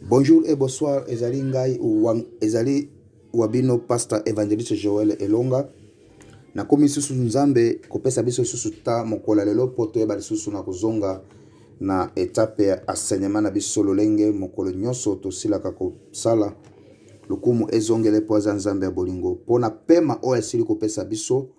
Bonjour et bonsoir, ezali ngai ezali wabino pasteur évangéliste Joël Elonga. Na komi susu nzambe kopesa biso susu ta mokola lelo poto yeba susu na kuzonga na etape ya enseignement na biso lolenge mokolo nyonso tosilaka kosala lukumu ezongele po aza nzambe ya bolingo pona pema oyo esili kopesa biso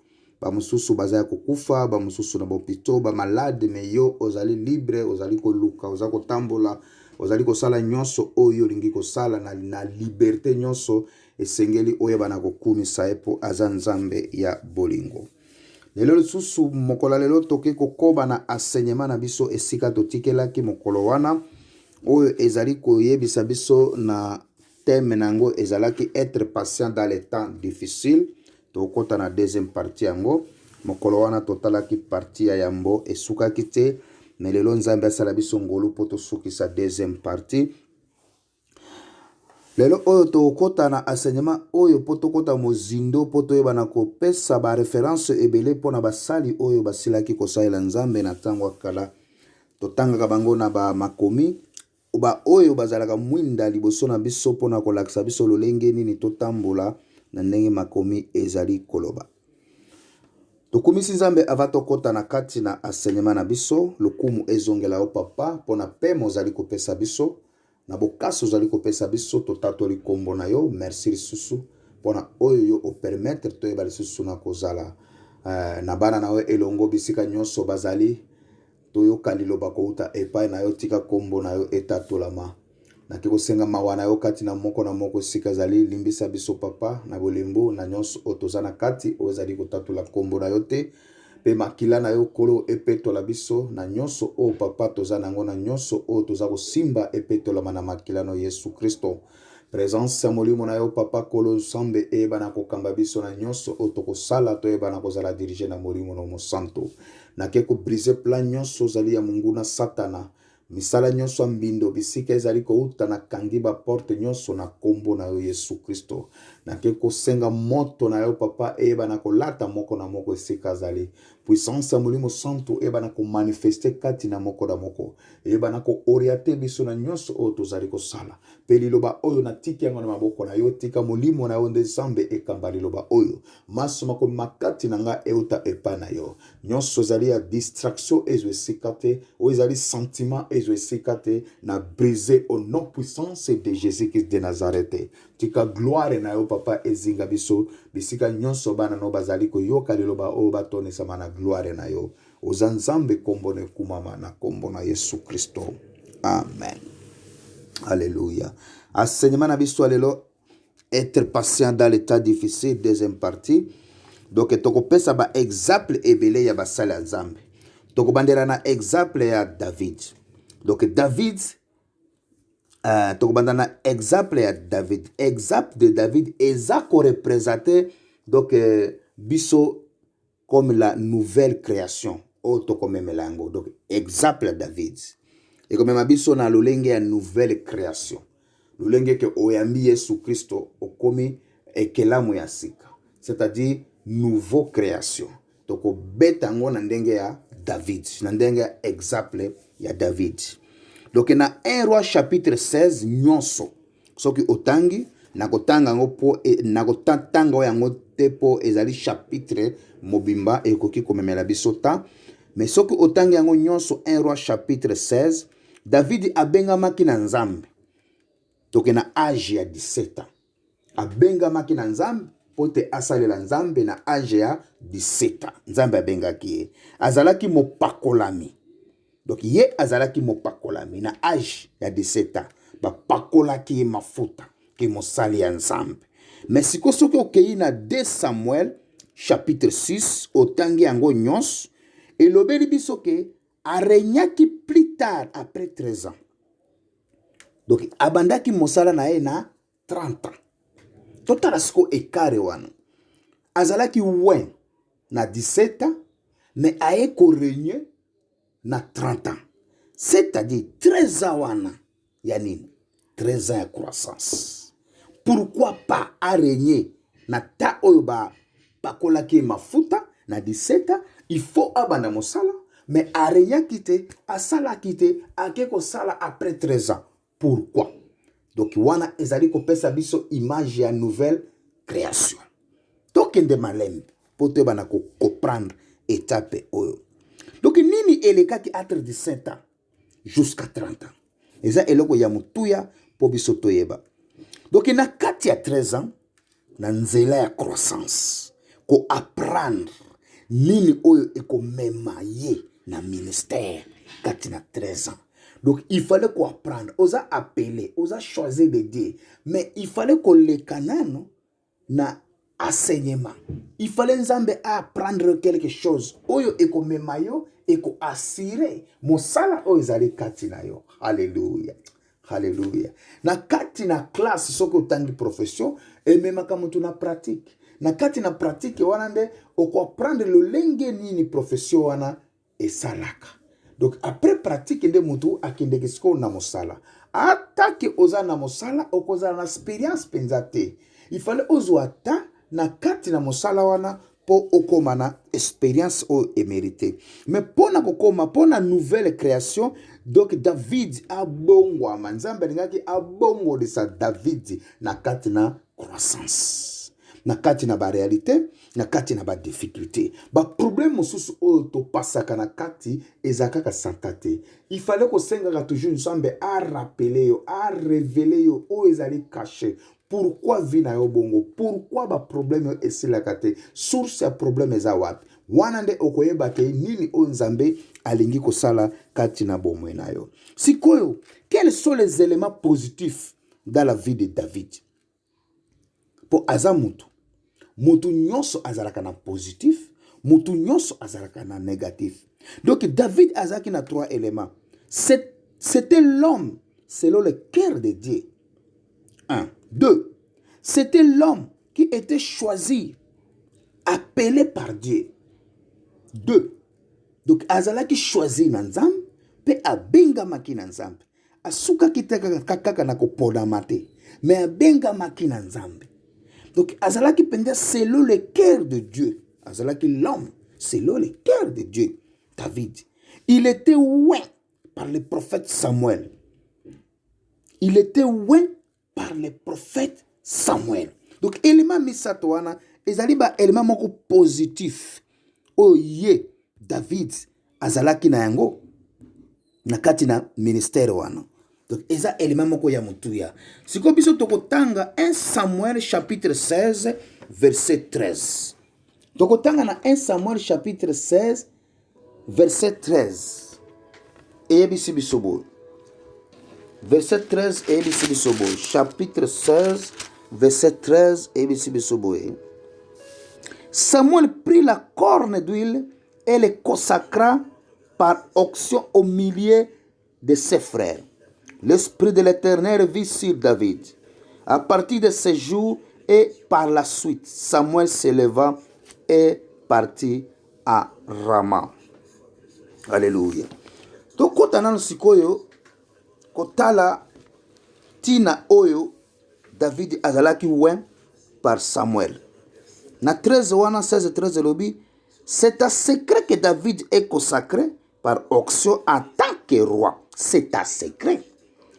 bamususu bazaya kokufa bamususu na bopito ba malade me yo ozali libre ozali koluka ozali kotambola ozali kosala nyonso oyo lingi kosala na liberté nyonso esengeli oyo bana kokumisa epo aza nzambe ya bolingo. Lelo lisusu mokolo lelo toke kokoba na enseignement na biso esika totikelaki mokolo wana oyo ezali koyebisa biso na thème nango ezalaki être patient dans les temps difficiles. Tokota na deuxième partie yango mokolo wana totalaki partie ya yambo esukaki te mais lelo nzambe asala biso ngolu po tosukisa deuxième partie. Lelo oyo tokota na enseignement oyo po tokota mozindo po toyeba na kopesa ba référence ebele pona basali oyo basilaki kosalela nzambe na tango akala totangaka bango na ba makomi ba oyo bazalaka mwinda liboso na biso pona kolakisa biso lolenge nini totambola na ndenge makomi ezali koloba. Tokumisi nzambe avatokota na kati na enseignement na biso lokumu ezongela o papa pona pema ozali kopesa biso na bokaso ozali kopesa biso totatoli kombo na yo merci lisusu pona oyo yo o permettre toyeba lisusu na kozala na bana na yo elongo bisika nyonso bazali toyoka liloba kouta epai na yo tika kombo na yo etatolama naki kosenga mawa na yo kati na moko sika zali limbisa biso papa na bolembo na nyonso otozana kati ozali kotatola kombo na yo te pe makila na yo kolo epetola biso na nyonso o papa tozana ngo na nyonso o tozako simba epetola mana makila no Yesu Kristo présence ya molimo na yo papa kolo sambe ebana kokamba biso na nyonso o tokosala to ebana kozala diriger na molimo no mosanto na keko briser plan nyonso zali ya mungu na satana misala nyonso mbindo bisika ezali kouta na kangiba porte nyonso na kombo na yo Yesu Kristo na keko senga moto na yo papa eba na kolata moko na moko esika zali puissance ya molimo santo eba na ko manifester kati na moko na moko eba na ko orienter biso na nyonso o tozali kosala pe liloba oyo na tiki yango na maboko na yo tika molimo na yo nzambe ekamba liloba oyo maso mako makati na nga euta epa na yo nyonso zali ya distraction ezo esika te o ezali sentiment ezo esika te na briser au nom puissance de Jésus-Christ de Nazareth tika gloire na yo papa ezinga biso bisika nyonso bana no bazali ko yoka liloba o batone sama na gloire na yo ozanzambe kombo ne kumama na kombo na Yesu Kristo amen. Alléluia. Enseignement na biso lelo être patient dans l'état difficile deuxième partie. Donc tokopesa ba exemple ebele ya basala nzambe. Tokobandela na exemple ya David. Donc David tokobandana na exemple ya David. Exemple de David eza ko représenter donc biso comme la nouvelle création. O tokomemelango. Donc exemple ya David. Et comme ma biso na lolenge ya nouvelle création. Lolenge ke oyambi Yesu Kristo okomi ekelamu ya sika. C'est-à-dire nouveau création. Donc betango na ndenge ya David. Na ndenge ya exemple ya David. Donc na 1 roi chapitre 16 nyonso. Soki otangi na kotanga ngo po na kotanga yango te po ezali chapitre mobimba ekoki komemela biso ta. Mais soki otangi yango nyonso 1 roi chapitre 16 David abengamaki na nzambe. Toke na âge ya 17 ans. Abengamaki na nzambe pote asalela nzambe na âge ya 17 ans. Nzambe abengaki ye. Azalaki mopakolami. Donc ye azalaki mopakolami na âge ya 17 ans. Ba pakolaki ye mafuta ke mosali ya nzambe. Mais siko soki okei na 2 Samuel chapitre 6 otangi yango nyonso elobeli biso ke aregnaki plus tard après 13 ans. Donc abandaki mosala na ye na 30 ans. Totala siko ekare wana. Azalaki wen na 17 ans mais aye ko régner na 30 ans. C'est-à-dire 13 ans wana ya nini? 13 ans ya croissance. Pourquoi pas a régner na ta oyo ba pakolaki mafuta na 17 ans, il faut abanda mosala mais a rien quitté, a sala quitté, a quelque sala après 13 ans. Pourquoi? Donc wana ezali kopesa biso image ya nouvelle création. Tokende malembe po te bana ko comprendre étape oyo. Donc nini elekaki entre 17 ans jusqu'à 30 ans. Eza eloko ya mutuya po biso toyeba. Donc na kati ya 13 ans na nzela ya croissance ko apprendre nini oyo ekomema ye na ministère kati na 13 ans. Donc il fallait qu'on apprendre, osa appeler, osa choisir de Dieu, mais il fallait qu'on le canane na enseignement. Il fallait nzambe apprendre quelque chose. Oyo eko memayo eko assurer mosala oyo ezali kati na yo. Alléluia. Alléluia. Na kati na classe soko utangi profession et même kama tu na pratique. Na kati na pratique wana nde oko apprendre le lenge nini profession wana esalaka. Donc après pratique nde mutu akende kisiko na mosala. Atake oza na mosala okoza na expérience penzate. Il fallait ozwata na kati na mosala wana po okoma na expérience o émérité. Mais pona kokoma pona nouvelle création, donc David abongwa manzambe ngaki abongo de sa David na kati na croissance. Na kati na ba réalité, na kati na ba difficulté. Ba problème mosusu o to pasaka na kati ezakaka santate. Il fallait ko senga toujours nzambe a rappeler yo, a révéler yo o ezali caché. Pourquoi vie na yo bongo? Pourquoi ba problème esilaka te? Source ya problème eza wapi? Wanande okoyeba te nini o nzambe alingi kosala kati na bomwe na yo. Sikoyo, quels sont les éléments positifs dans la vie de David? Po aza mutu. Mutu nyonso azalaka na positif, mutu nyonso azalaka na négatif. Donc David azaki na 3 éléments. C'était l'homme selon le cœur de Dieu. 1. 2. C'était l'homme qui était choisi, appelé par Dieu. 2. Donc azalaki choisi na nzambe pe abengamaki na nzambe. Asuka kitaka kaka na kopoda mate, mais abengamaki na nzambe. Donc azalaki pende selon le cœur de Dieu. Azalaki l'homme selon le cœur de Dieu. David, il était oint par le prophète Samuel. Il était oint par le prophète Samuel. Donc élément misato wana ezali ba élément moko positif. Oye David azalaki na yango na kati na ministère wana. Donc eza élément moko ya mutuya. Siko biso tokotanga 1 Samuel chapitre 16 verset 13. Tokotanga na 1 Samuel chapitre 16 verset 13. Eyebisi bisobo. Verset 13 eyebisi bisobo. Chapitre 16 verset 13 eyebisi bisobo. Samuel prit la corne d'huile et le consacra par onction au milieu de ses frères. L'Esprit de l'Éternel vit sur David. À partir de ce jour et par la suite, Samuel s'éleva et partit à Rama. Alléluia. Donc, quand on a sikoyo, kotala tina oyo, David azalaki ouen par Samuel. Na 13 wana 16 13 lobby, c'est un secret que David est consacré par onction en tant que roi. C'est un secret.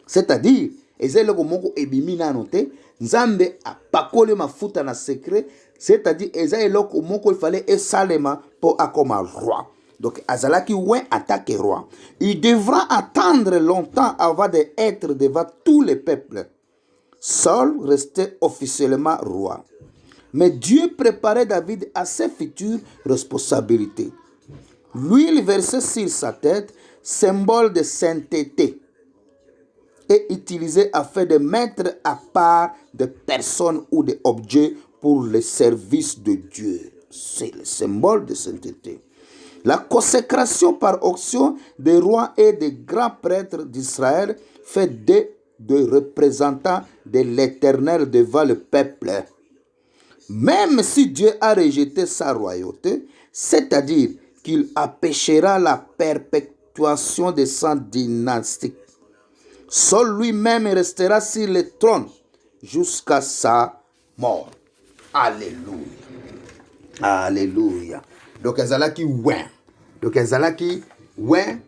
C'est-à-dire, ezelo moko ebimina note, nzambe apakole mafuta na secret, c'est-à-dire ezelo moko il fallait esalema pour akoma roi. Donc azalaki ouen en tant que roi. Il devra attendre longtemps avant d'être devant tous les peuples. Saul restait officiellement roi. Mais Dieu préparait David à ses futures responsabilités. L'huile versée sur sa tête, symbole de sainteté, est utilisée afin de mettre à part des personnes ou des objets pour le service de Dieu. C'est le symbole de sainteté. La consécration par onction des rois et des grands prêtres d'Israël fait de représentants de l'Éternel devant le peuple. Même si Dieu a rejeté sa royauté, c'est-à-dire qu'il empêchera la perpétuation de sa dynastie, Saul lui-même restera sur le trône jusqu'à sa mort. Alléluia. Alléluia. Donc azalaki ouin. Donc azalaki ouin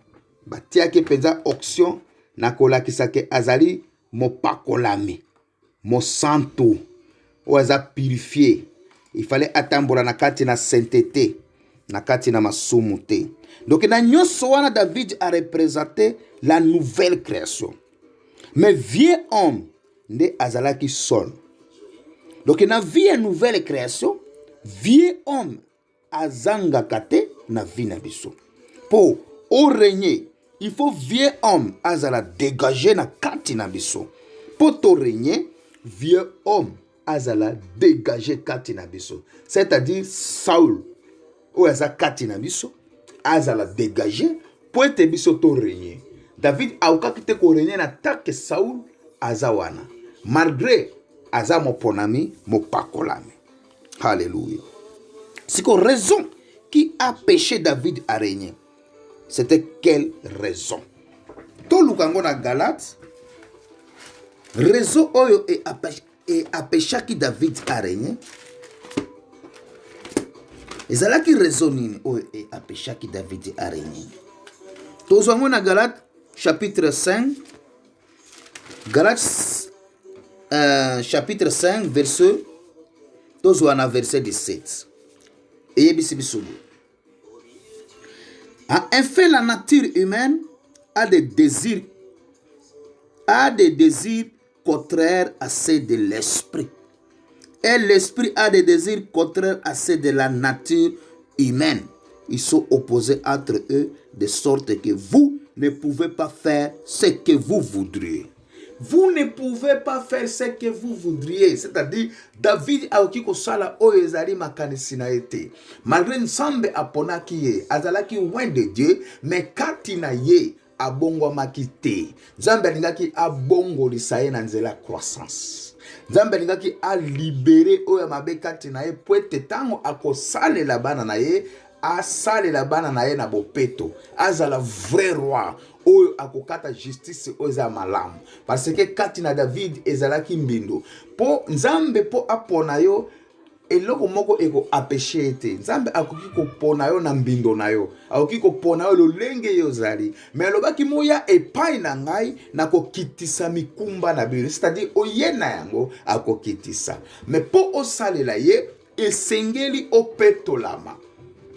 batiaki penza auction nakolakisa ke azali mopakolami, mosantu, oaza purifié. Il fallait atambola na kati na sainteté, na kati na masumu te. Donc na nyonso wana David a représenté la nouvelle création. Mais vieux homme nde azalaki Saul. Donc na vie nouvelle création, vieux homme azangaka te na vie na biso. Pour au régner, il faut vieux homme azala dégager na kati na biso. Pour to régner, vieux homme azala dégager kati na biso. C'est-à-dire Saul ou aza kati na biso azala dégager pour te biso to régner. David aukaki te ko régner na tak Saul azawana. Malgré aza moponami mopakolami. Alléluia. C'est quoi raison qui a péché David à régner? C'était quelle raison? To lukango na Galate, raison oyo et a péché qui David a régné. Ezalaki raison nini oyo et a péché qui David a régné. To zango na Galate chapitre 5. Galate chapitre 5 verset tozwana verset 17. Et en fait, la nature humaine a des désirs contraires à ceux de l'esprit. Et l'esprit a des désirs contraires à ceux de la nature humaine. Ils sont opposés entre eux de sorte que vous ne pouvez pas faire ce que vous voudriez. Vous ne pouvez pas faire ce que vous voudriez. C'est-à-dire, David a oki kosala oyo ezali makanisi na ete. Malgré nsambe aponaki ye, azalaki loin de Dieu, mais kati na ye abongwamaki te. Nzambe alingaki abongolisa ye na nzela croissance. Nzambe alingaki a libéré oyo mabe kati na ye po ete tango akosalela bana na ye, asalela bana na ye na bopeto. Azala vrai roi. Oyo akokata justice oza malamu. Parce que kati na David ezalaki mbindo. Po nzambe po apona yo eloko moko eko apeshe ete. Nzambe akoki kopona yo na mbindo na yo. Akoki kopona yo lolenge yo zali. Mais alobaki moya epai na ngai na kokitisa mikumba na bino. C'est-à-dire oye na yango akokitisa. Mais po osalela ye esengeli opetolama.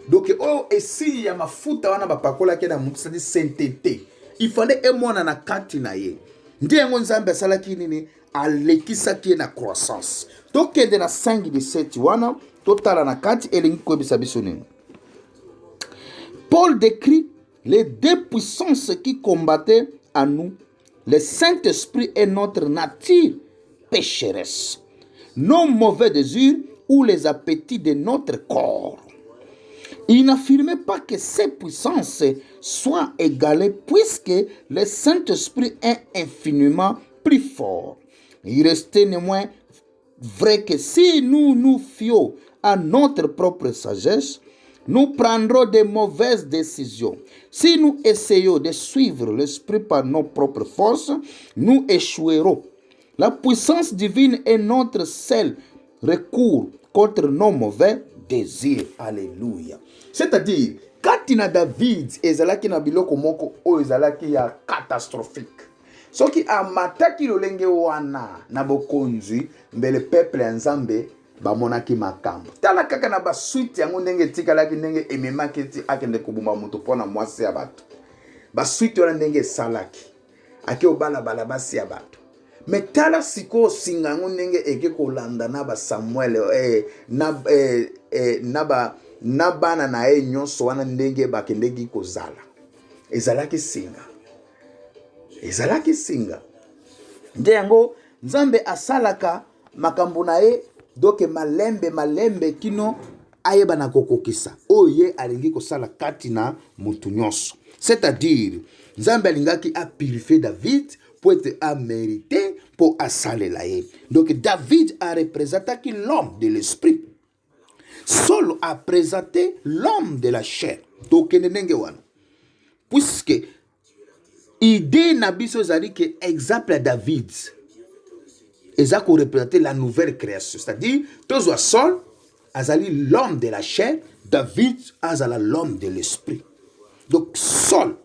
Donc oh esi ya mafuta wana bapakola ke na mutu, c'est-à-dire sainteté. Il fallait emona na kati na ye. Ndiye nzambe asalaki nini alekisaki na croissance. Donc de na 5:17 wana totala na kati elingi koyebisa biso nini. Paul décrit les deux puissances qui combattaient à nous, le Saint-Esprit et notre nature pécheresse, nos mauvais désirs ou les appétits de notre corps. Il n'affirmait pas que ces puissances soient égalées puisque le Saint-Esprit est infiniment plus fort. Il restait néanmoins vrai que si nous nous fions à notre propre sagesse, nous prendrons de mauvaises décisions. Si nous essayons de suivre l'Esprit par nos propres forces, nous échouerons. La puissance divine est notre seul recours contre nos mauvais désirs. Alléluia. C'est-à-dire, katina David ezalaki na biloko moko o ezalaki ya catastrophique. Soki amataki lolenge wana na bokonzi mbele peuple ya Nzambe bamonaki makambo. Tala kaka na basuite yango ndenge tikalaki ndenge ememaki ti akende kobumba mutu pona mwasi ya bato. Basuite wana ndenge salaki. Ake obala bala basi ya bato. Metala siko singa ngo ndenge eke kolanda na ba Samuel na bana na e nyonso wana ndenge bakendeki kozala. Ezalaki singa. Nde yango Nzambe asalaka makambo na ye doke malembe kino ayeba na kokokisa. Oye alingi kosala kati na mutu nyonso. C'est-à-dire Nzambe alingaki a purifier David pour être à mériter pour asalela ye. Donc David a représenté l'homme de l'esprit. Saul a présenté l'homme de la chair. Donc puisque idée nabiso zali que exemple à David eza ko représenter la nouvelle création, c'est-à-dire tozo Saul azali l'homme de la chair, David azala l'homme de l'esprit. Donc Saul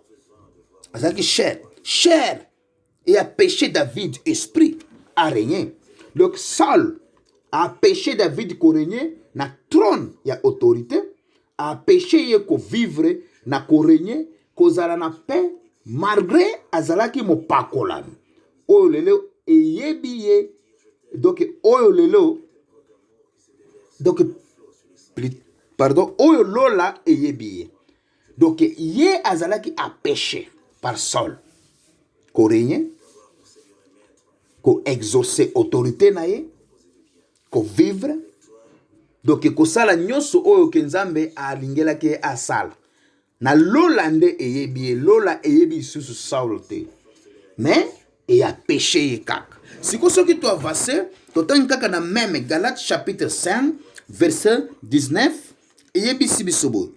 azali chair et a péché David, esprit, a régné. Donc Saul a péché David ko régné na trône ya autorité, a péché ye ko vivre na ko régné ko zala na paix malgré azalaki mo pakolami. Oyo lelo eyebi ye donc oyo lelo donc pardon oyo lola eyebi ye. Donc ye azalaki a péché par Saul ko régné ko exaucer autorité na ye ko vivre donc ko sala nyonso oyo ke Nzambe alingelaki asala na lola nde eyebi lola eyebi susu Saul te mais et a péché ye kaka. Siko soki to avance totangi kaka na même Galates chapitre 5 verset 19 eyebi sibisobo.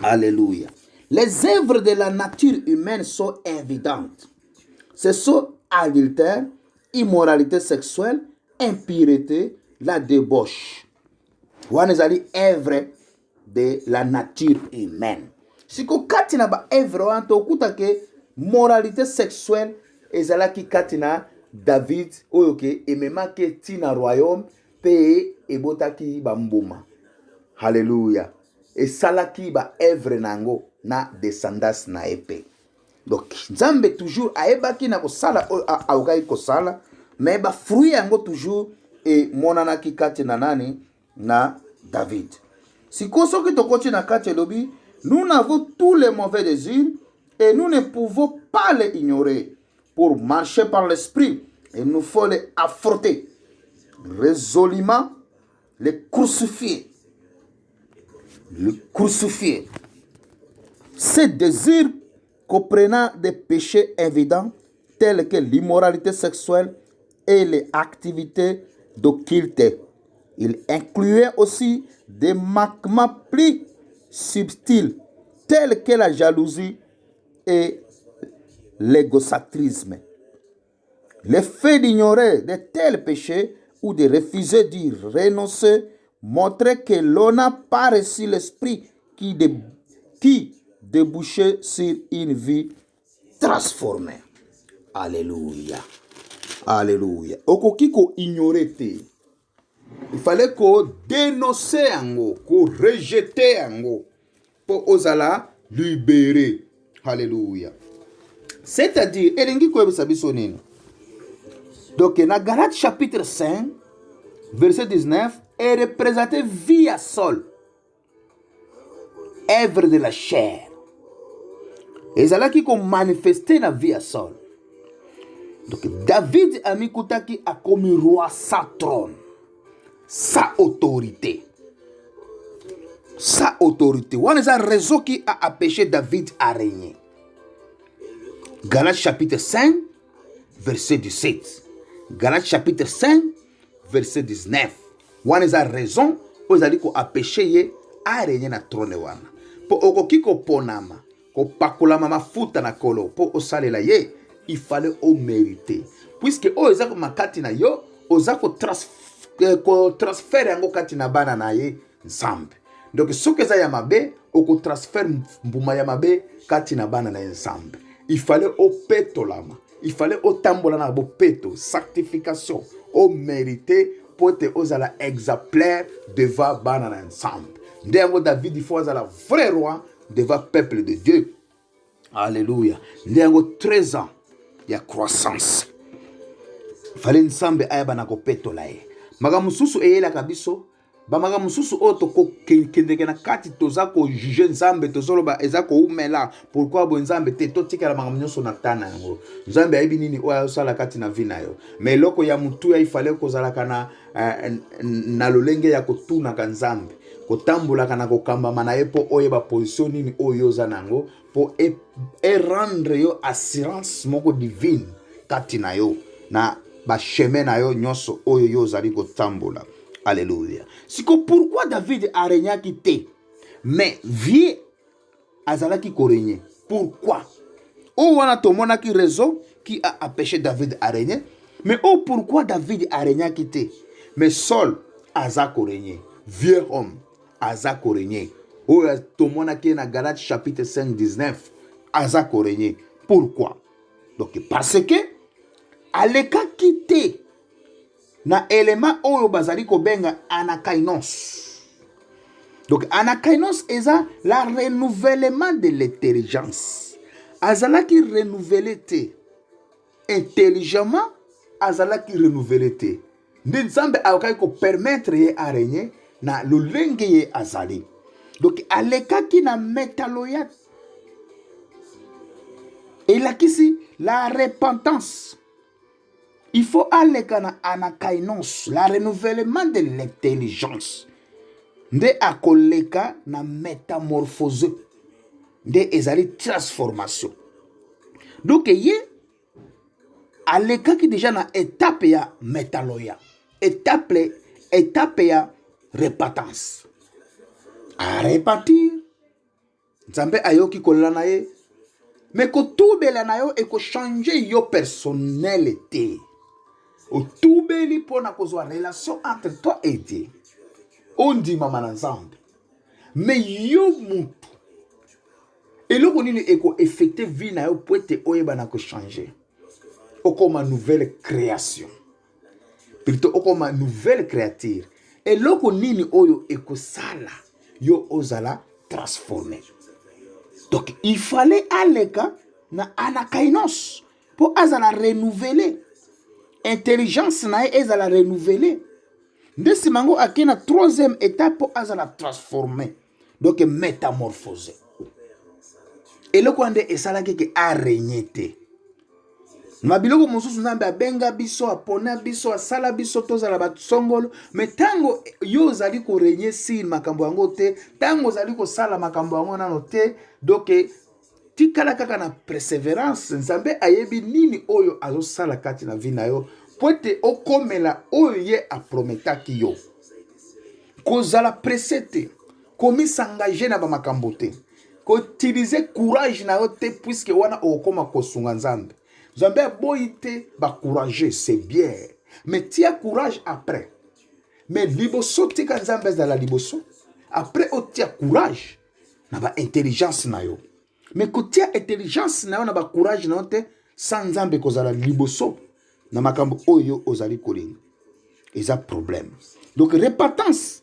Alléluia. Les œuvres de la nature humaine sont évidentes. Ce sont adultère, immoralité sexuelle, impureté, la débauche. Wana ezali œuvre de la nature humaine. Siko kati na ba œuvre wana tokuta ke moralité sexuelle ezalaki kati na David oyo ke ememaki tina royaume pe ebotaki ba mbuma. Alléluia. Esalaki ba œuvre nango na descendance na épée. Donc Nzambe toujours aebaki na kosala aokai kosala mais ba fruit yango toujours e monanaki kati na nani na David. Si soki tokoti na kati lobi, nous n'avons tous les mauvais désirs et nous ne pouvons pas les ignorer. Pour marcher par l'esprit, il nous faut les affronter résolument, les crucifier. Le crucifier. Ces désirs comprenant des péchés évidents tels que l'immoralité sexuelle et les activités d'occulté. Il incluait aussi des manquements plus subtils tels que la jalousie et l'égocentrisme. Le fait d'ignorer de tels péchés ou de refuser d'y renoncer montrait que l'on n'a pas reçu l'esprit qui débouchait sur une vie transformée. Alléluia. Alléluia. Okoki ko ignorer te. Il fallait qu'on dénonce yango, qu'on rejette yango pour osala libérer. Alléluia. C'est-à-dire, elengi ko biso nini. Donc na Galates chapitre 5 verset 19 est représenté via Saul, œuvre de la chair. Ezalaki ko manifester na via Saul. Donc David amikutaki a comme roi sa trône, sa autorité. Sa autorité. Wana eza raison qui a empêché David à régner. Galates chapitre 5 verset 17. Galates chapitre 5 verset 19. Wana eza raison ozali ko empêcher ye a régner na trône wana. Po okoki ko ponama, ko pakolama mafuta na kolo, po osalela ye, il fallait au mériter. Puisque oza ko makati na yo, oza ko transfert yango kati na bana na ye Nzambe. Donc soki eza ya mabe, oko transfert mbuma ya mabe kati na bana na ye Nzambe. Il fallait au petolama. Il fallait au tambola na bo peto, sanctification, au mériter pour te ozala exemplaire devant bana na Nzambe. Ndengo David il faut ozala vrai roi devant peuple de Dieu. Alléluia. Ndengo 13 ans ya croissance. Il fallait Nzambe ayaba na ko petola ye. Maga mususu eyela kabiso. Ba maga mususu oto ko kendeke na kati toza ko juger Nzambe tozoloba eza ko umela. Pourquoi bo Nzambe te totikala maga nyonso na tana yango. Nzambe ayebi nini oya sala kati na vina yo. Mais loko ya mutu ya ifale ko zalaka na lolenge ya kotuna ka Nzambe. Kotambola kana kokamba mana ye po oyeba position nini oyo za nango po rendre yo assurance moko divine kati na yo na ba chemin na yo nyonso oyo yo zali kotambola. Alléluia. Siko pourquoi David a régné quitté mais vie azalaki ko régner. Pourquoi? O wana tomona ki raison qui a empêché David à régner, mais pourquoi David a régné quitté mais Saul aza ko régner. Vieux homme aza ko régner. O tomona ki na Galates chapitre 5 19 aza ko régner. Pourquoi? Donc parce que alekaki te na élément oyo bazali kobenga anakainos. Donc anakainos eza la renouvellement de l'intelligence. Azalaki renouvelé te intelligemment, azalaki renouvelé te. Nde Nzambe akaki ko permettre ye arégner na lolenge ye azali. Donc alekaki na metaloya. Et là ici la repentance. Il faut aller na anakainos, la renouvellement de l'intelligence. Nde akoleka na métamorphose. Nde ezali transformation. Donc ye alekaki déjà na étape ya metaloya. Étape ya repentance. A repentir. Nzambe ayoki kolela na ye. Mais ko tubela na yo e ko changer yo personnalité. O tubeli pona kozwa relation entre toi et Dieu. On dit maman ensemble. Mais yo mutu. Et le konini e ko affecter vie na yo poete oyeba na ko changer. O comme une nouvelle création. Plutôt o comme une nouvelle créature. Et le konini oyo e ko sala yo ozala transformer. Donc, il fallait aller na anakainos pour azala renouveler. Intelligence na ezala renouveler. De ce mango aki na troisième étape pour azala transformer. Donc, métamorphoser. Et le kwande esala keke a régner. Mabiloko mosusu Nzambe abenga biso apona biso asala biso tozala batsongolo mais tango yo zali ko régner si makambo yango te tango zali ko sala makambo yango nano te donc tikala kaka na persévérance Nzambe ayebi nini oyo azo sala kati na vie na yo poete okomela oyo ye aprometaki yo kozala presete komi s'engager na ba makambo te ko utiliser courage na yo te puisque wana okoma kosunga Nzambe. Nzambe boite ba courageux c'est bien mais tia courage après mais liboso tika Nzambe za la liboso après o tia courage na ba intelligence na yo mais ko tia intelligence na yo na ba courage na yo te sans Nzambe kozala liboso na makambo oyo ozali kolinga eza problème. Donc repentance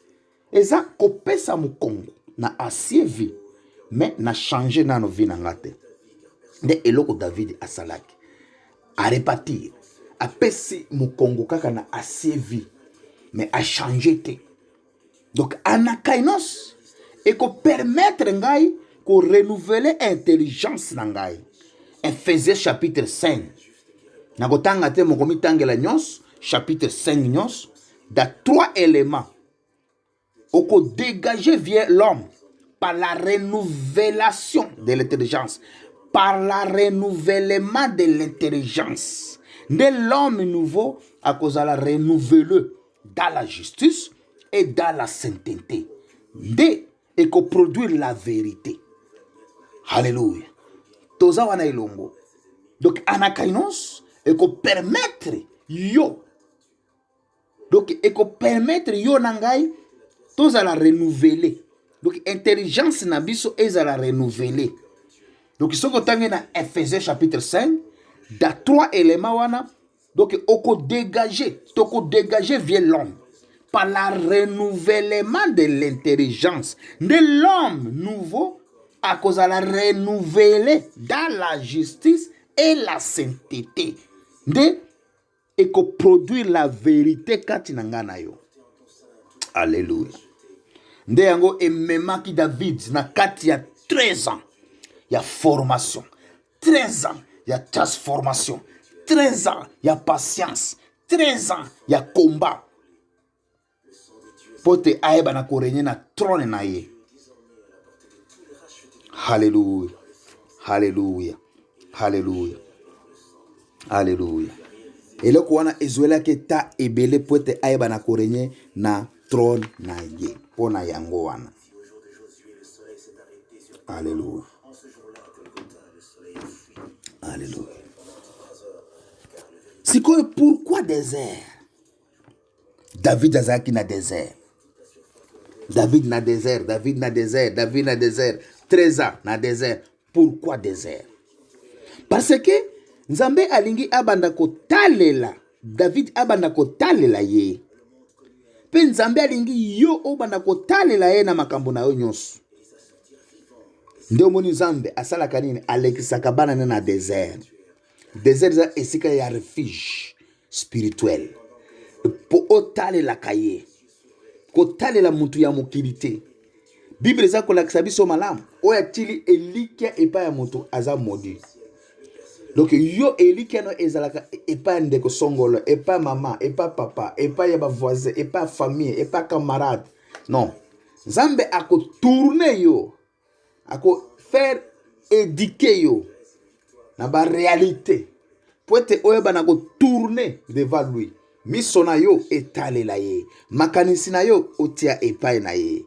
eza kopesa mukongo na asie vie mais na changer na no vie na ngate nde eloko David asalaki à repartir, à passer mon Congo kaka na assez vie, mais à changer te. Donc anakainos et ko permettre ngai ko renouveler intelligence na ngai. Ephésiens chapitre 5. Na kotanga te mokomi tangela nyos chapitre 5 nyos da 3 éléments. Oko dégager vient l'homme par la renouvelation de l'intelligence. Par le renouvellement de l'intelligence de l'homme nouveau à cause de la renouveler dans la justice et dans la sainteté et qu'on produire la vérité. Alléluia. Toza wana ilongo. Donc anakainos et qu'on permettre yo. Donc et qu'on permettre yo nangai toza la renouveler. Donc intelligence na biso eza la renouveler. Donc, si on dans Ephésiens chapitre 5, dans 3 éléments, wana, donc, on dégager vient l'homme par le renouvellement de l'intelligence de l'homme nouveau à cause de la renouveler dans la justice et la sainteté. Et qu'on produit la vérité katinangana yo. Alléluia. Nde yango ememaki David na kati ya 13 ans. Il y a formation. 13 ans, il y a transformation. 13 ans, il y a patience. 13 ans, il y a combat. Pote aeba na korenye na trône na ye. Alléluia. Alléluia. Alléluia. Alléluia. Et le kouana ezuela ke ta ebele pote aeba na korenye na trône na ye. Pona yango wana. Alléluia. Alléluia. C'est quoi, pourquoi désert? David azaki na désert. David na désert. 13 ans na désert. Pourquoi désert? Parce que Nzambe alingi abanda kotalela David abanda kotalela ye. Pe Nzambe alingi yo obanda kotalela ye na makambo na yo nyonso. Nde omoni Nzambe asalaka nini alekisaka bana na désert. Désert za esika ya refuge spirituel. Po otalela kaye. Kotalela mutu ya mokili te. Bible eza kolakisa biso malamu. Oyo atili elikia epa ya mutu aza modi. Donc yo elikia no ezalaka epa ndeko songolo, epa mama, epa papa, epa ya ba voisin, epa famille, epa camarade. Non. Nzambe ako tourner yo. Ako faire éduquer yo na ba réalité. Poete oyo bana ko tourner devant lui. Miso na yo etalela ye. Makanisi na yo otia epai na ye.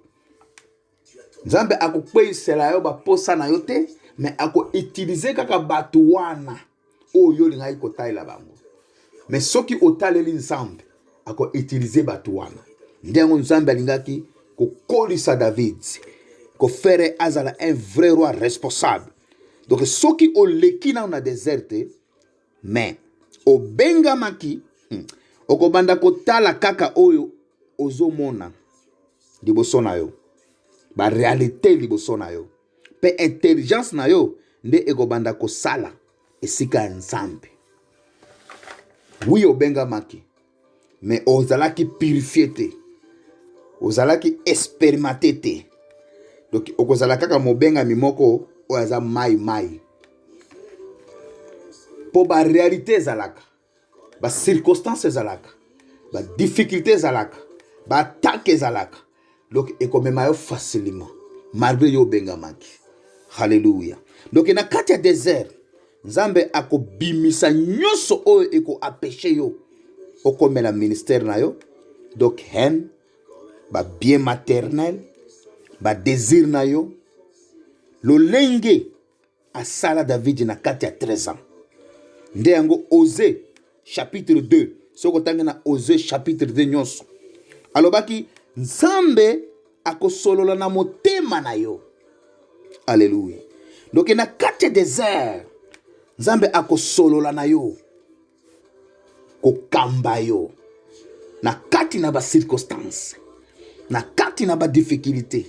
Nzambe ako kweisela yo ba posa na yo te, mais ako utiliser kaka batu wana oyo lingai kotalela bango. Mais soki otaleli Nzambe ako utiliser batu wana. Ndengo Nzambe alingaki ko kolisa David. Ko faire azala un vrai roi responsable. Donc soki o leki na déserte, mais o benga maki okobanda kotala kaka oyo ozomona liboso na yo. Ba réalité liboso na yo. Pe intelligence na yo nde ekobanda kosala esika Nzambe. Oui obenga maki, mais ozalaki purifié te. Ozalaki expérimenté te. Donc okozala kaka mobenga mimoko oyaza mai. Po ba réalité zalaka. Ba circonstances zalaka. Ba difficultés zalaka. Ba attaque zalaka. Donc ekomema yo facilement. Malgré yo benga maki. Hallelujah. Donc na kati ya désert, Nzambe akobimisa nyonso oyo eko apêché yo. Okomela ministère na yo. Donc haine, ba bien maternel, ba désir na yo. Lolenge asala David na kati ya 13 ans. Nde yango Osée chapitre 2. Soko tangi na Osée chapitre 2 nyonso. Alobaki Nzambe akosolola na motema na yo. Alléluia. Donc na kati ya désert, Nzambe akosolola na yo. Kokamba yo. Na kati na ba circonstance. Na kati na ba difficulté.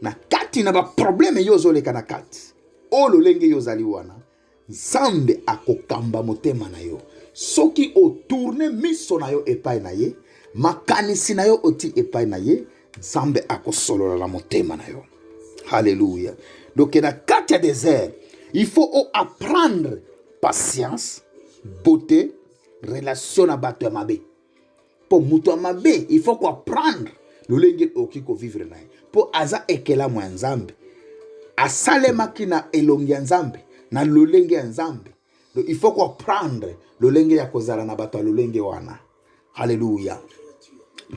Na kati na ba problème yo zoleka na kati. Olo lenge yo zali wana. Nzambe akokamba motema na yo. Soki o tourne miso na yo epai na ye, makanisi na yo oti epai na ye, Nzambe akosolola la motema na yo. Alléluia. Donc na kati ya désert, il faut apprendre patience, beauté, relation na bato ya mabe. Pour muto mabe, il faut apprendre le lenge okiko vivre na ye. Po aza ekela mwa Nzambe. Asale makina elongi ya Nzambe na lolenge ya Nzambe. Donc il faut apprendre lolenge ya kozala na bato lolenge wana. Alléluia.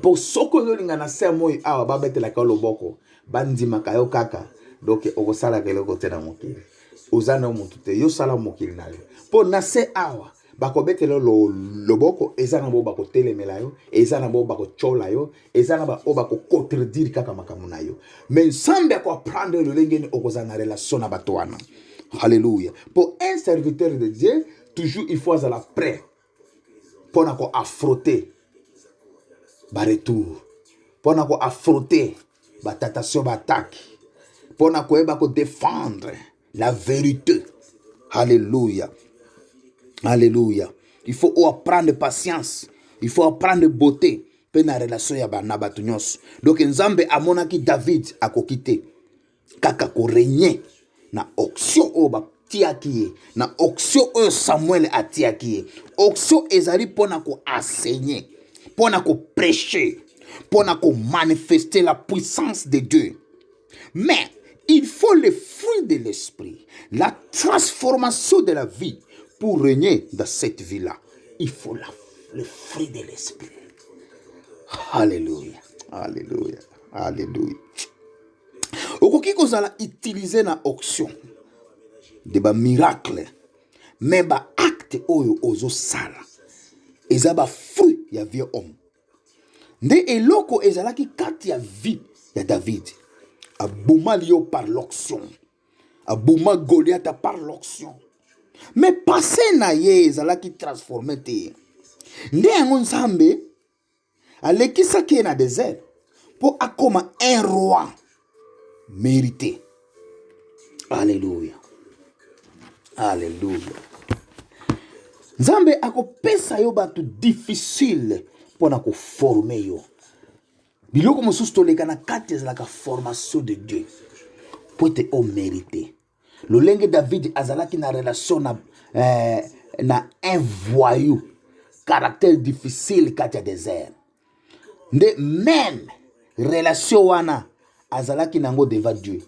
Po soko yolinga na semo awa babetela ka loboko bandima kayo kaka. Donc okosala keloko te na mokili. Ozana omuntu te yo sala mokili na yo. Po na se awa bakobetela loboko ezana bo bakotelemela yo, ezana bo bakochola yo, ezana ba obako contredire kaka makambo na yo. Mais Nzambe ko apprendre lolenge ni okozana relation na bato wana. Alléluia. Pour un serviteur de Dieu, toujours il faut être prêt pour affronter le retour, pour affronter la tentation, l'attaque, pour défendre la vérité. Alléluia. Alléluia. Il faut apprendre patience, il faut apprendre beauté pour la relation ya banabatu nyonso. Donc Nzambe amonaki David akokite kaka ko régner na auction oba tiaki na auction o Samuel atiaki auction ezali pona ko enseigner pona ko prêcher pona ko manifester la puissance de Dieu. Mais il faut le fruit de l'esprit, la transformation de la vie pour régner dans cette vie-là. Il faut le fruit de l'esprit. Alléluia. Alléluia. Alléluia. Okoki kozala utiliser na auction de ba miracle mais ba acte oyo ozo sala eza ba fruit ya vieux homme nde eloko ezalaki kati ya vie ya David aboma lio par l'auction aboma Goliath par l'auction mais passé na ye ezalaki transformé te. Nde yango Nzambe alekisaki na désert pour akoma un roi mérité. Alléluia. Alléluia. Nzambe akopesa yo bato difficile pona ko former yo. Biloko mosusu toleka na kati ezalaka formation de Dieu pour te o mérité. Lolenge David azalaki na relation na un voyou, caractère difficile kati ya désert. Nde même relation wana azalaki nango devant Dieu.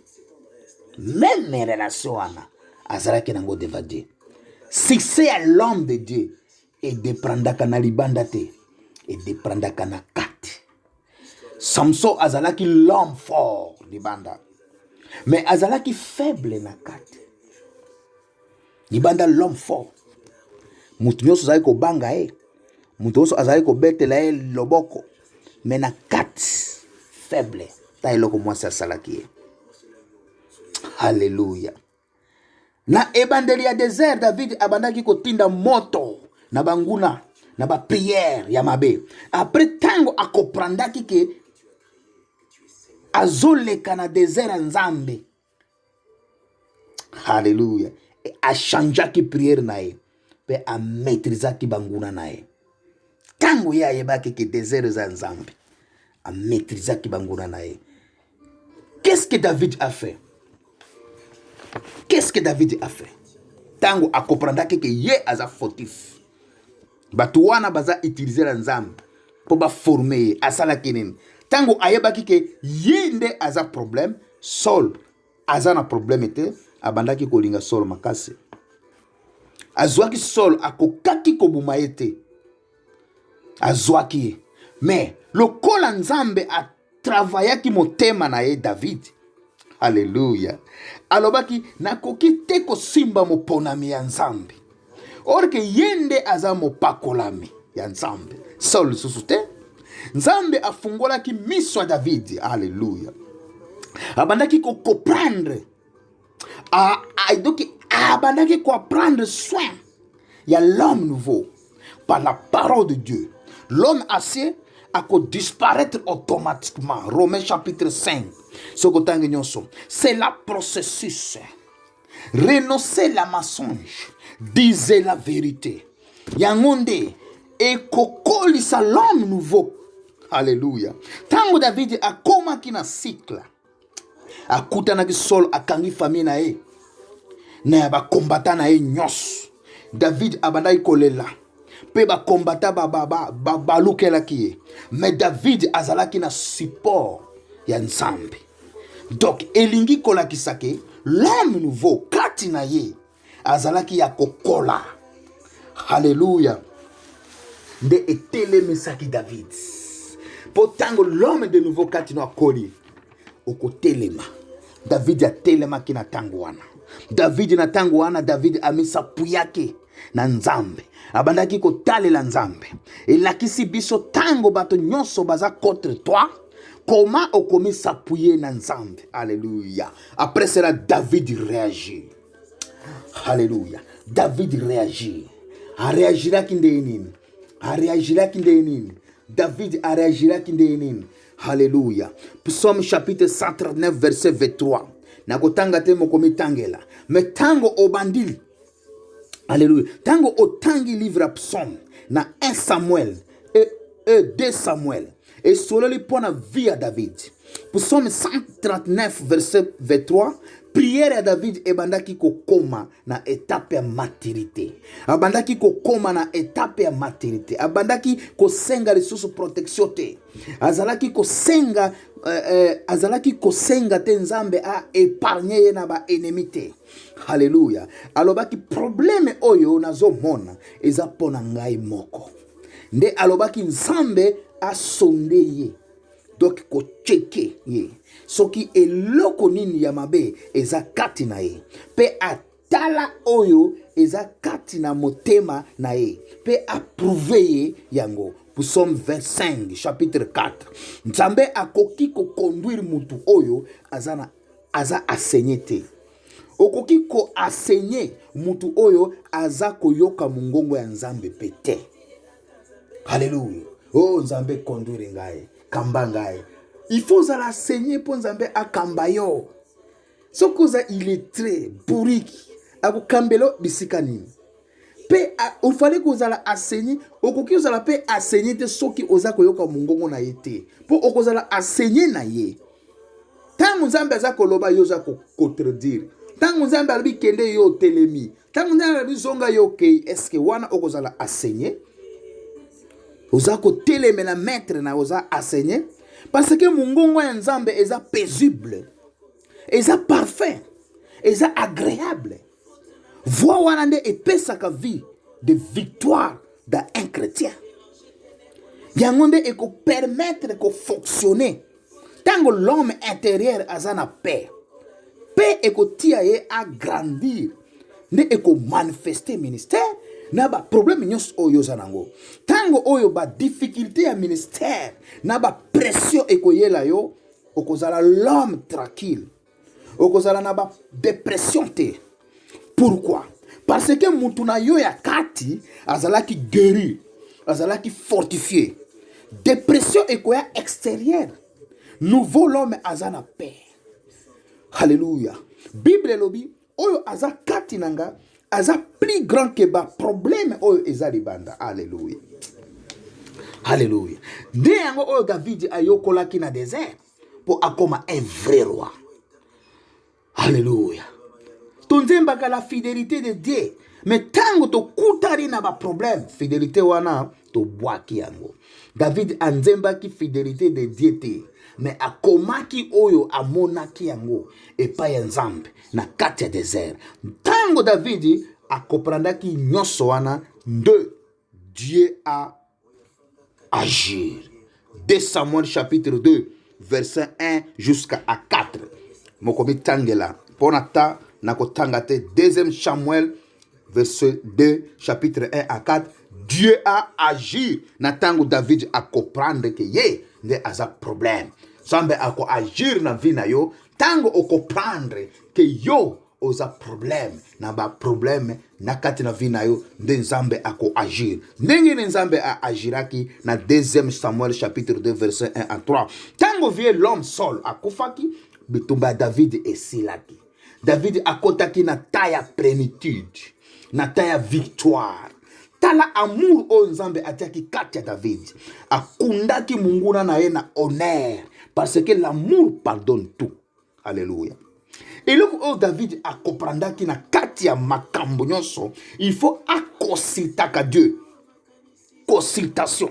Même relation wana azalaki nango devant Dieu. Succès à l'homme de Dieu et déprendaka na libanda te et déprendaka na kati. Samson azalaki l'homme fort libanda, mais azalaki faible na kati. Libanda l'homme fort. Mutu nyonso azalaki kobanga ye, mutu nyonso azalaki kobetela ye loboko, mais na kati faible ta eloko mwasi asalaki ye. Alléluia. Na ebandeli ya désert, David abandaki kotinda moto na banguna na ba prière ya mabe. Après tango akoprandaki ke azoleka na désert ya Nzambe. Alléluia. Et a changeaki prière na ye pe a maîtrisaki banguna na ye. Tango ya yebaki ke désert za Nzambe a maîtrisaki banguna na ye. Qu'est-ce que David a fait? Qu'est-ce que David a fait? Tango a comprendaki que ye aza fautif. Batu wana baza utiliser la Nzambe pour ba former asala kinini. Tango ayebaki que ye nde aza problème, Saul aza na problème te, abandaki kolinga Saul makasi. Azwaki Saul akokaki kobuma ete. Azwaki. Mais lokola Nzambe a travaillaki motema na ye David. Alléluia. Alobaki nakoki te kosimba moponami ya Nzambe. Orke yende aza mopakolami ya Nzambe. Saul susu te. Nzambe afungolaki miso ya David. Alléluia. Abandaki ko comprendre. Abandaki ko prendre soin. Il y a l'homme nouveau par la parole de Dieu. L'homme ancien a disparaître automatiquement. Romains chapitre 5. C'est la processus. Renoncer la mensonge. Disez la vérité. Yangonde et kokolisa l'homme nouveau. Alléluia. Tango David a komaki na cycle. Akutanaki Saul akangi famille na ye. Na ba kombata na ye nyos. David abandai kolela. Pe ba kombata ba lukelaki ye. Mais David azalaki na support ya Nzambe. Donc elingi kolakisake l'homme nouveau kati na ye azalaki ya kokola. Alléluia. De etelemisaki David. Potango l'homme de nouveau kati no akoli oko telema. David ya telema ki na tango wana. David na tango wana David amisa puyake na Nzambe. Abandaki ko talela Nzambe. Elakisi biso tango bato nyonso baza contre toi. Comment on commis s'appuyer dans Nzambe. Alléluia. Après cela, David réagit. Alléluia. David réagit. A réagira kindeinin. A réagira kindeinin. David a réagira kindeinin. Alléluia. Psaume chapitre 139 verset 23. Nakotanga te mokomi tangela. Mais tango obandili. Alléluia. Tango otangi livre à psaume. Na 1 Samuel et 2 Samuel. Et sololi pour la vie à David. Psaume 139 verset 23. Prière à David et bandaki ko koma na étape ya maturité. Abandaki ko koma na étape ya maturité. Abandaki ko senga lisusu protection te. Azalaki ko senga te Nzambe a épargner ye na ba ennemi te. Alléluia. Alobaki problème oyo nazo mona eza pona ngai moko. Nde alobaki Nzambe a sondé ye. Donc ko cheke ye. Soki eloko nini ya mabe eza kati na ye. Pe atala oyo eza kati na motema na ye. Pe approuve ye yango. Psaume 25 chapitre 4. Nzambe akoki ko conduire mutu oyo aza enseigné te. okoki ko enseigner mutu oyo aza koyoka mungongo ya nzambe pete. Alléluia. Oh nzambe conduire ngai, kamba ngai. Il faut zala enseigner pour nzambe akamba yo. Sokoza illettré, buriki, akokambelo bisika nini. Pe il fallait que ozala enseigner, okoki ozala pe enseigner te soki oza koyoka mungongo na yete. Po okozala enseigner na ye. Tango nzambe aza koloba yo za contredire. Tango nzambe alobi kende yo telemi. Tango nzambe alobi zonga yo kei, eske wana okozala enseigner? Oza ko teleme na maître na oza enseigner? Parce que mungongo ya nzambe eza paisible. Eza parfait. Eza agréable. Voix wana nde epesaka vie de victoire dans un chrétien. Yango nde eko permettre ko fonctionner. Tango l'homme intérieur aza na paix. Paix eko tia ye a grandir. Nde eko manifester ministère. Na ba problème nyos oyo zanango. Tango oyo ba difficulté ya ministère. Na ba pression eko yela yo. Okozala l'homme tranquille. Okozala na ba dépression te. Pourquoi? Parce que mutuna yo ya kati azalaki guéri, azalaki fortifié. Dépression ekoya extérieure. Nouveau l'homme azana paix. Alléluia. Bible lobi oyo aza kati nanga aza plus grand que ba problème oyo ezali banda. Alléluia. Alléluia. Nde yango oyo David ayokolaki na désert pour akoma un vrai roi. Alléluia. Tonzembaka la fidélité de Dieu. Mais tango to kutari na ba problème, fidélité wana to boaki yango. David anzembaki fidélité de Dieu te. Mais akomaki oyo amonaki yango epa ya nzambe na kati ya désert. Tango David akoprandaki nyonso wana de Dieu a agir. 2 Samuel chapitre 2 verset 1 jusqu'à 4. Mokomi tangela ponata nakotangate 2 Samuel verset 2 chapitre 1 à 4. Dieu a agi na tango David a comprendre que ye ne aza problème. Sambe ako agir na vie na yo tango o comprendre que yo oza problème na ba problème na kati na vie na yo nde nzambe ako agir. Ndenge nzambe a agiraki na 2 Samuel chapitre 2 verset 1 à 3. Tango vie l'homme Saul akufaki bitumba David esilaki. David akotaki na taya plénitude, na taya victoire. Tala amour o nzambe atiaki kati ya David. Akundaki munguna na ye na honneur. Parce que l'amour pardonne tout. Alléluia. Et là où David a comprendaki na kati ya makambo nyonso, il faut consulter Dieu. Consultation.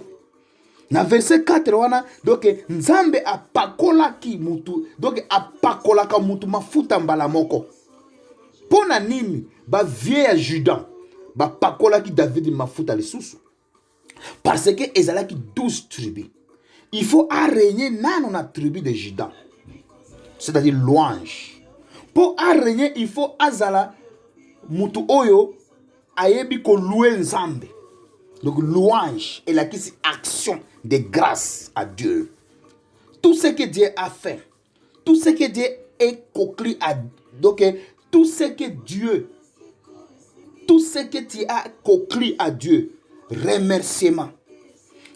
Na verset 4 wana donc nzambe apakolaki mutu donc apakolaka mutu mafuta mbala moko. Pona nini ba vie ya Juda ba pakolaki David mafuta lisusu? Parce que ezalaki 12 tribus. Il faut régner nano na tribu de Juda. C'est-à-dire louange. Pour régner, il faut azala mutu oyo ayebi ko louer nzambe. Donc louange et la action de grâce à Dieu. Tout ce que Dieu a fait, tout ce que Dieu est conclu à donc tout ce que tu as conclu à Dieu, remerciement.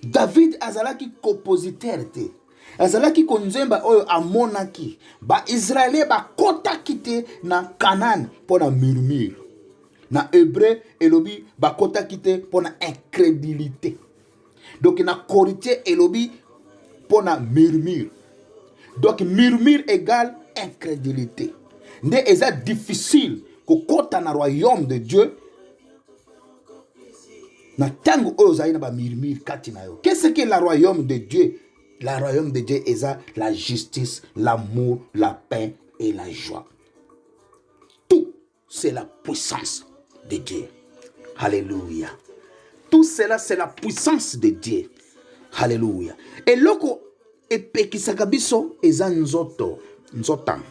David azalaki compositeur te. Azalaki konzemba oyo amonaki ba Israélien ba kotaki te na Canaan pour na murmure. Na hébreu elobi ba kotaki te pour na incrédulité. Donc na Corinthien elobi pour na murmure. Donc murmure égale incrédulité. Nde eza difficile ko kota na royaume de Dieu. Na tango oyo zali na ba murmure kati na yo. Qu'est-ce que le royaume de Dieu? Le royaume de Dieu est la justice, l'amour, la paix et la joie. Tout, c'est la puissance de Dieu. Alléluia. Tout cela, c'est la puissance de Dieu. Alléluia. Et loko epekisaka biso eza nzoto, nzotam.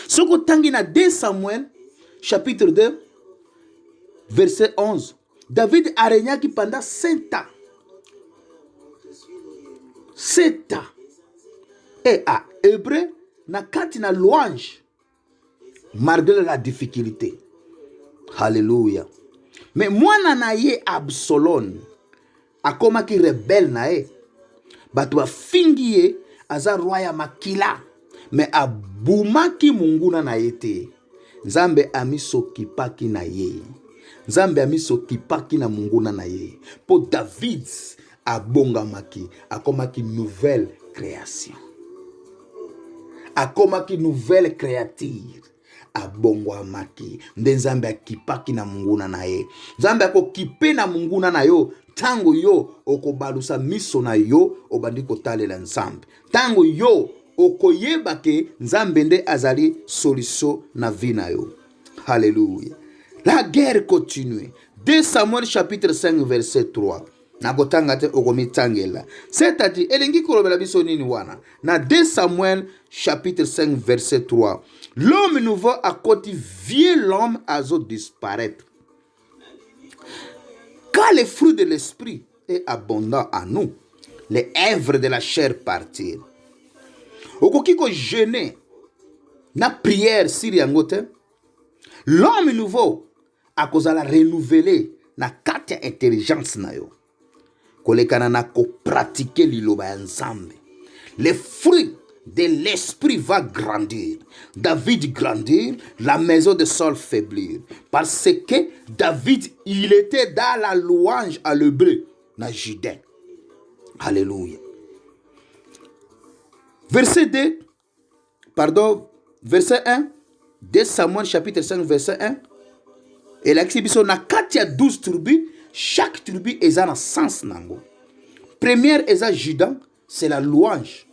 Soko tangi na 2 Samuel chapitre 2 verset 11. David a régné pendant 7 ans. 7 ans. Et à hébreu, na kati na louange. malgré la difficulté. Alléluia. Mais mwana na ye Absalom akomaki rebelle na ye. Bato bafingi ye aza roi ya makila. Mais abumaki munguna na ye te. Nzambe amisokipaki na ye. Nzambe amisokipaki na munguna na ye. Po David abongamaki, akomaki nouvelle création. Akomaki nouvelle créature. Abongwamaki. Nde Nzambe akipaki na munguna na ye. Nzambe akokipe na munguna na yo. Tango yo okobalusa miso na yo obandi kotalela Nzambe. Tango yo okoyeba ke Nzambe nde azali solution na vie na yo. Alléluia. La guerre continue. 2 Samuel chapitre 5 verset 3. Nakotanga te okomitangela. C'est-à-dire elengi kolobela biso nini wana. Na 2 Samuel chapitre 5 verset 3. L'homme nouveau a côté vieux l'homme a disparaître. Quand le fruit de l'esprit est abondant à nous, les œuvres de la chair partir. Okoki ko jeûner na prière sur yangote. L'homme nouveau a kozala renouveler na kati intelligence na yo. Kolekana na ko pratiquer liloba ya Nzambe. Les fruits de l'esprit va grandir. David grandir, la maison de Saul faiblir. Parce que David, il était dans la louange à l'hébreu, na Judée. Alléluia. Verset 2, verset 1, 2 Samuel chapitre 5, verset 1. Et là, na kati ya 12 tribus, chaque tribu est dans sens nango. Première est à Juda, c'est la louange.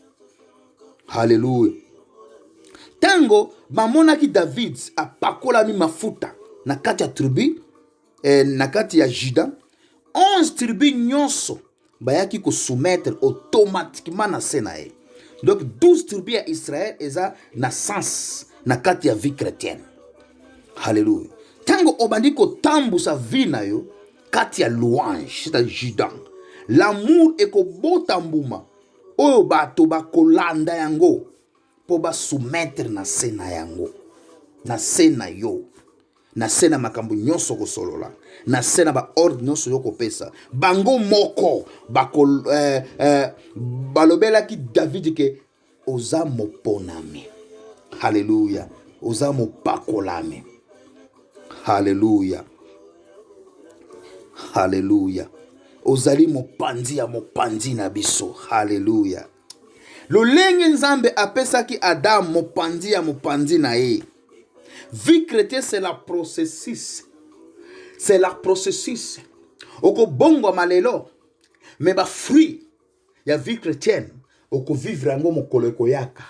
Alléluia. Tango, bamonaki David a pakola mi mafuta na kati ya tribu, na kati ya Juda, 11 tribus nyonso bayaki ko soumettre automatiquement na senae. Donc 12 tribus à Israël eza na sens na kati ya vie chrétienne. Alléluia. Tango obandi ko tambusa vie na yo kati ya louange, c'est à Juda. L'amour e ko botambuma. Oyo bato bakolanda yango po ba soumettre na sena yango. Na sena yo. Na sena makambo nyonso ko solola. Na sena ba ordre nyonso yo ko pesa. Bango moko bakol balobela ki David ke oza moponami. Alléluia. Oza mopakolami. Alléluia. Alléluia. Ozali mopanzi ya mopanzi na biso. Alléluia. Lolenge Nzambe apesaki Adam mopanzi ya mopanzi na ye. Vie chrétienne c'est la processus. C'est la processus. Oko bongo malelo. Mais ba fruit ya vie chrétienne. Oko vivre yango mokolo koyaka.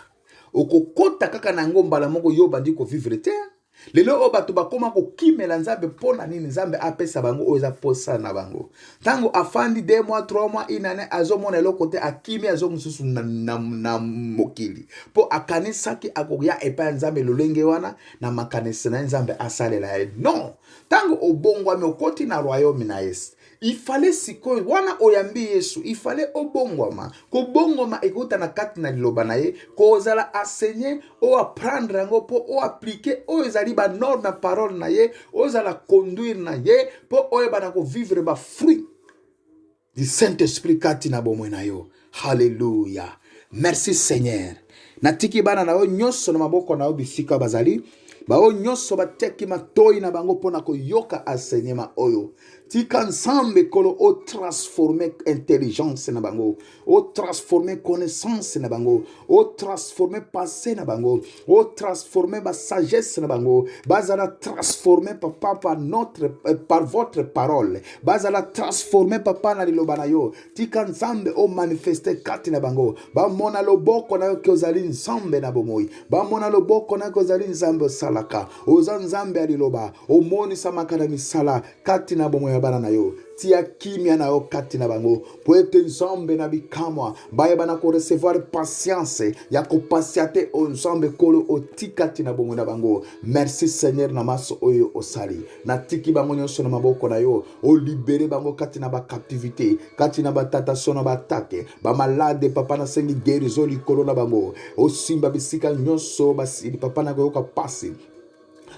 Oko kota kaka nango mbala moko yo bandi ko vivre te. Lelo o bato bakoma ko kimela Nzambe pona nini Nzambe apesa bango oza posa na bango. Tango afandi 2 mois 3 mois inane azomona eloko te akimi azomususu na mokili. Po akanisaki akoya epa Nzambe lolenge wana na makanisi na Nzambe asalela ye. Non. Tango obongwa me okoti na royaume na Yesu. Il fallait sikoyo wana oyambi Yesu, il fallait obongoma. Ko bongoma ekuta na kati na liloba na ye, ko ozala enseigner o apprendre ngo po o appliquer o ezali ba norme parole na ye, o ozala conduire na ye po o ebana ko vivre ba fruit du Saint-Esprit kati na bomwe na yo. Alléluia. Merci Seigneur. Natiki bana na yo nyonso na maboko na yo bisika bazali. Ba o nyonso bateki matoi na bango pona ko yoka enseignement oyo. Tika Nzambe kolo o transformer intelligence na bango, o transformer connaissance na bango, o transformer pensée na bango, o transformer ba sagesse na bango, bazala transformer papa par votre parole, bazala transformer papa na liloba na yo. Tika Nzambe o manifester kati na bango, ba mona loboko na yo ke ozali Nzambe na bomoi, ba mona loboko na ko ozali Nzambe salaka, oza Nzambe aliloba, o moni samakana misala kati na bomoi bana na yo. Tia kimia na yo kati na bango po ete Nzambe na bikamwa baye bana ko recevoir patience ya ko patiate o Nzambe kolo o tikati na bongo na bango. Merci Seigneur na maso oyo osali na tiki bango nyonso na maboko na yo o libere bango kati na ba captivité kati na batata sona batake ba malade papa na sengi guérison likolo na bango o simba bisika nyonso basili papa na ko yoka pasi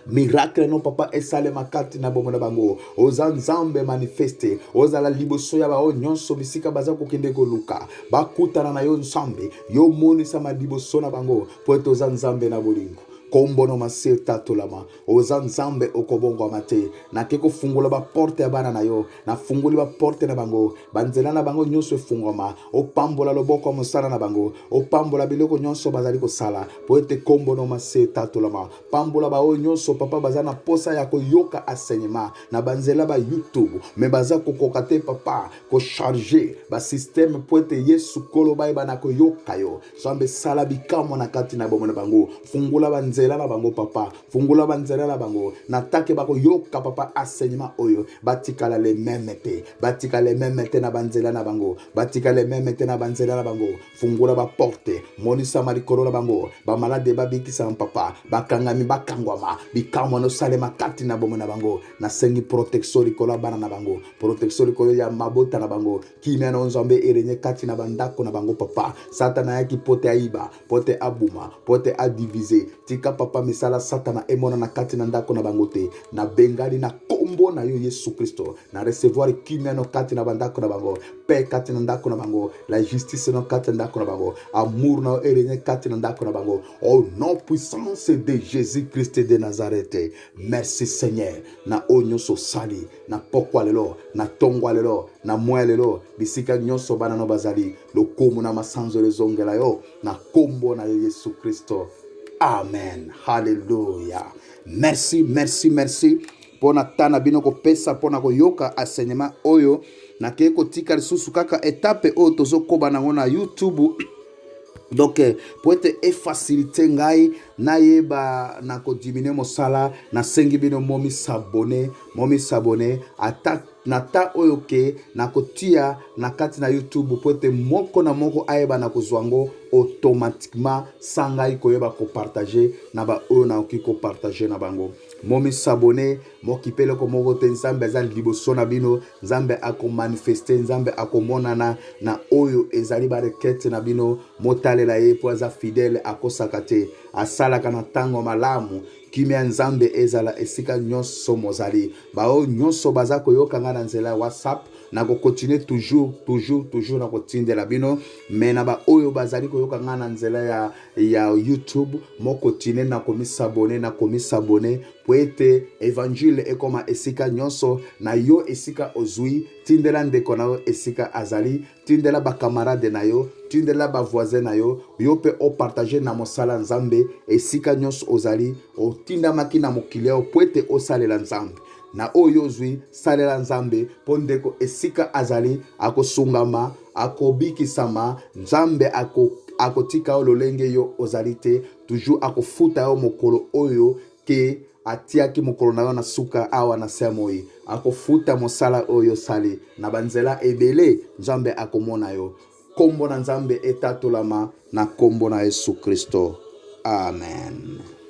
miracle non papa esale makati na bomona bango oza nzambe manifeste oza la liboso ya bao nyonso bisika baza kokende koluka bakutana na yo nzambe yo monisa ma liboso na bango po ete oza nzambe na bolingo kombo no maseta tolama oza nzambe okobongo amate na keko fungula ba porte ya bana na yo na funguli ba porte na bango banzela na bango nyonso efungama opambola loboko mosala na bango opambola biloko nyonso bazali kosala po ete kombo no maseta tolama pambola ba o nyonso papa baza na posa ya koyoka enseignement na banzela ba YouTube me baza kokoka te papa ko charger ba système po ete Yesu kolo ba na koyoka yo zambe sala bikamo na kati na bomo na bango fungula banzela na bango papa fungula banzela na bango natake bako yoka papa enseignement oyo batikala le memete na banzela na bango batika le memete na banzela na bango fungula ba porte monisa marikolo na bango ba malade babikisa papa bakangami bakangwama bikamo no salema kati na bomo na bango na sengi protection likola bana na bango protection likolo ya mabota na bango kimia na nzambe erenye kati na bandako na bango papa satana yaki pote aiba pote abuma pote adiviser tika papa misala satana emona na kati na ndako na bangote na bengali na kombo na yo Yesu Kristo na recevoir kimia no kati na bandako na bango paix kati na ndako na bango la justice no kati na ndako na bango amour na erenye kati na ndako na bango au nom puissance de Jésus Christ de Nazareth. Merci Seigneur na onyoso sali na pokwa lelo na tongwa lelo na mwa lelo bisika nyonso bana no bazali lokumu na masanzo lezongela yo na kombo na Yesu Kristo. Amen. Hallelujah. Merci. Pona tana bino ko pesa pona ko yoka enseignement oyo na keko tika lisusu kaka etape oyo tozo koba nango na YouTube. Donc pour être facilité ngai na yeba na ko diminuer mosala na sengi bino momi s'abonner ata nata oyoke na kotia na kati na YouTube pour être moko na moko ayeba na kozwango automatiquement sangai koyeba ko partager na ba oyo na ko partager na bango momi s'abonner mokipele ko moko te nzambe za liboso na bino nzambe ako manifester nzambe ako monana na oyo ezali ba requête na bino motalela ye po za fidèle akosaka te asalaka na tango malamu kimia nzambe ezala esika nyonso mozali bao nyonso baza koyoka nga na nzela WhatsApp na ko continuer toujours na kotindela bino mais na ba oyo bazali koyoka nga na nzela ya YouTube mo continuer na komisabone po ete évangile ekoma esika nyonso na yo esika ozui tindela ndeko na yo esika azali tindela ba camarade na yo tindela ba voisin na yo yo pe o partager na mosala nzambe esika nyonso ozali o tinda makina mokileo po ete osalela nzambe na oyo zwi salela nzambe pondeko esika azali akosungama akobikisama nzambe akotika ololenge yo ozalite toujours akofuta yo mokolo oyo ke atiaki mokolo na yo na suka awa na semoi akofuta mosala oyo sali na banzela ebele nzambe akomona yo kombo na nzambe etatolama na kombo na Yesu Kristo. Amen.